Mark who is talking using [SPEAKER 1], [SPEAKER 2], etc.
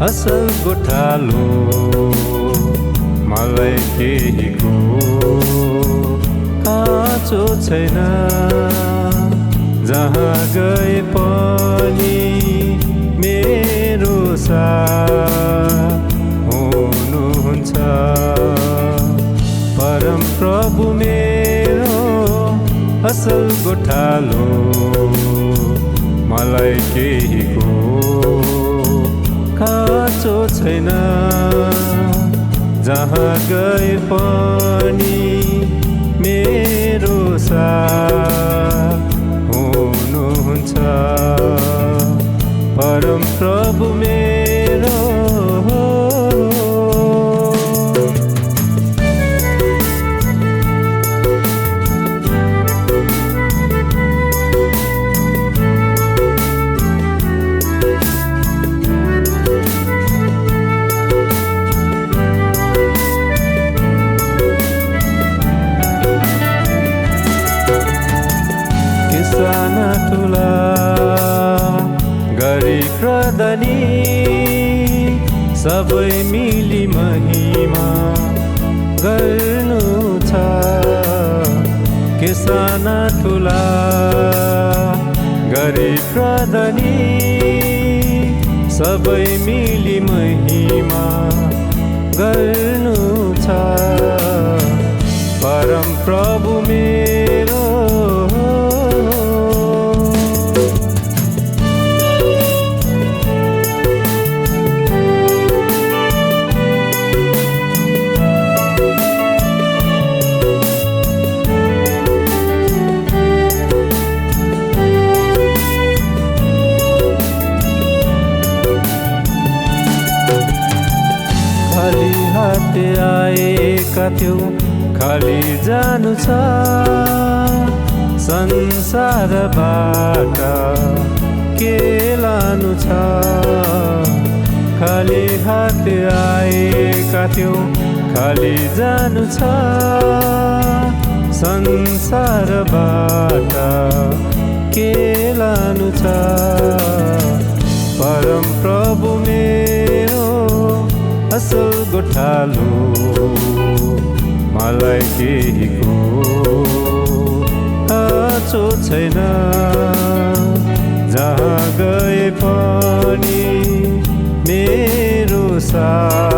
[SPEAKER 1] असल गोठालो मलाई केहीको खाँचो छैन। जहाँ गए पनि मेरो साथ हुनुहुन्छ। परम प्रभु मेरो असल गोठालो मलाई केहीको खाँचो छैन। जहाँ गए पनि मेरो साथ हुनुहुन्छ। परम प्रभु मेरो साना ठुला गरी प्रदनी सबै मिली महिमा गर्नु छ। के साना ठुला गरी प्रदनी सबै मिली महिमा गर्नु छ। परम प्रभु मेरो खाली हात आएका थियौ, खाली जानु छ। संसारबाट के लानु छ। खाली हात आएका थियौ, खाली जानु छ। संसारबाट के लानु छ। परम प्रभु मेरो असल गोठालो मलाई केहीको खाँचो छैन। जहाँ गए पनि मेरो साथ